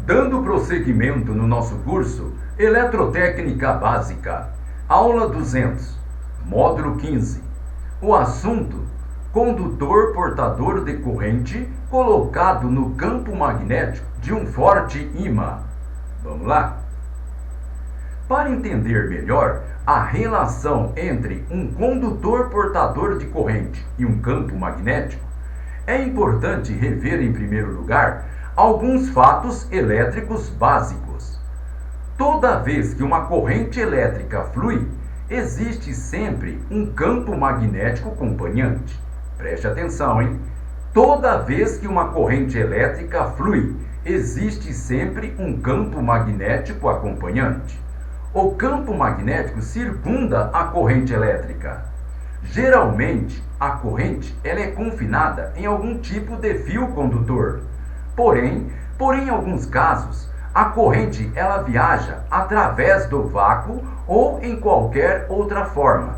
Dando prosseguimento no nosso curso Eletrotécnica Básica, aula 200, módulo 15. O assunto: condutor portador de corrente colocado no campo magnético de um forte ímã. Vamos lá? Para entender melhor a relação entre um condutor portador de corrente e um campo magnético, é importante rever, em primeiro lugar, alguns fatos elétricos básicos. Toda vez que uma corrente elétrica flui, existe sempre um campo magnético acompanhante. Preste atenção, hein? Toda vez que uma corrente elétrica flui, existe sempre um campo magnético acompanhante. O campo magnético circunda a corrente elétrica. Geralmente, a corrente ela é confinada em algum tipo de fio condutor. Porém, em alguns casos, a corrente ela viaja através do vácuo ou em qualquer outra forma.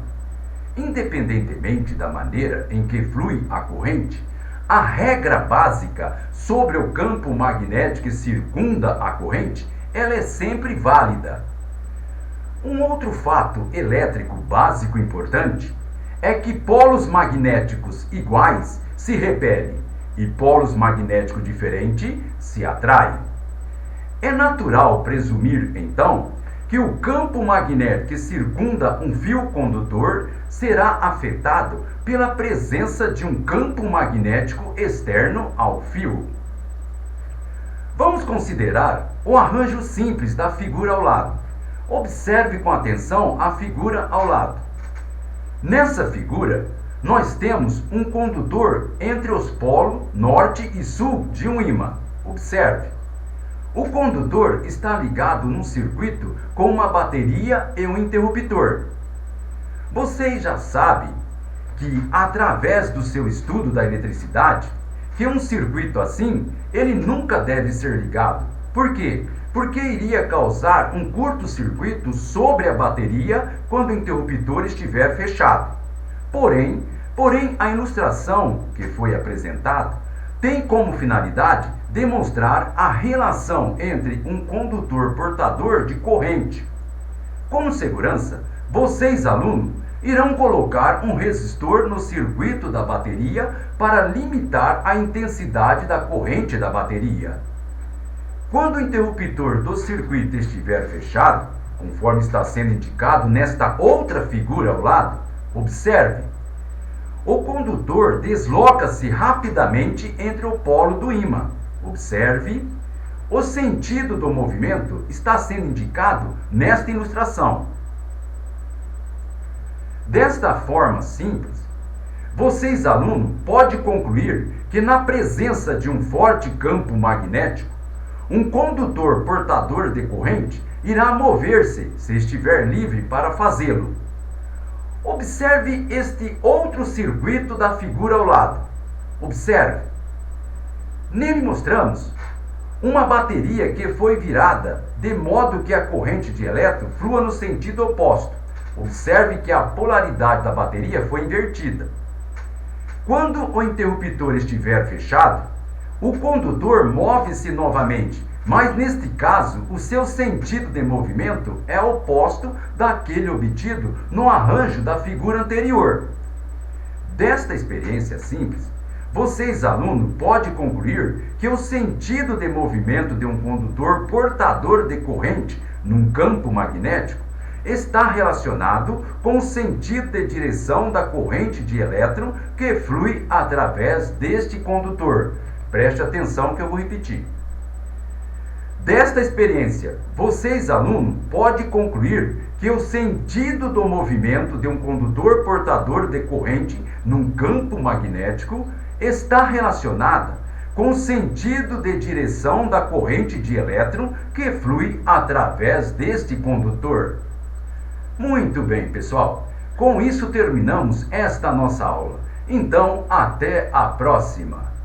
Independentemente da maneira em que flui a corrente, a regra básica sobre o campo magnético que circunda a corrente, ela é sempre válida. Um outro fato elétrico básico importante é que polos magnéticos iguais se repelem e polos magnéticos diferentes se atraem. É natural presumir, então, que o campo magnético que circunda um fio condutor será afetado pela presença de um campo magnético externo ao fio. Vamos considerar o arranjo simples da figura ao lado. Observe com atenção a figura ao lado. Nessa figura, nós temos um condutor entre os polos norte e sul de um ímã. Observe. O condutor está ligado num circuito com uma bateria e um interruptor. Vocês já sabem que, através do seu estudo da eletricidade, que um circuito assim, ele nunca deve ser ligado. Por quê? Porque iria causar um curto-circuito sobre a bateria quando o interruptor estiver fechado. Porém, a ilustração que foi apresentada tem como finalidade demonstrar a relação entre um condutor portador de corrente. Com segurança, vocês, alunos, irão colocar um resistor no circuito da bateria para limitar a intensidade da corrente da bateria. Quando o interruptor do circuito estiver fechado, conforme está sendo indicado nesta outra figura ao lado, observe. O condutor desloca-se rapidamente entre o polo do ímã. Observe. O sentido do movimento está sendo indicado nesta ilustração. Desta forma simples, vocês, alunos, podem concluir que na presença de um forte campo magnético, um condutor portador de corrente irá mover-se se estiver livre para fazê-lo. Observe este outro circuito da figura ao lado. Observe. Nele mostramos uma bateria que foi virada de modo que a corrente de elétron flua no sentido oposto. Observe que a polaridade da bateria foi invertida. Quando o interruptor estiver fechado, o condutor move-se novamente, mas neste caso o seu sentido de movimento é oposto daquele obtido no arranjo da figura anterior. Desta experiência simples, vocês, alunos, podem concluir que o sentido de movimento de um condutor portador de corrente num campo magnético está relacionado com o sentido de direção da corrente de elétron que flui através deste condutor. Preste atenção que eu vou repetir. Desta experiência, vocês, alunos, podem concluir que o sentido do movimento de um condutor portador de corrente num campo magnético está relacionado com o sentido de direção da corrente de elétron que flui através deste condutor. Muito bem, pessoal. Com isso terminamos esta nossa aula. Então, até a próxima!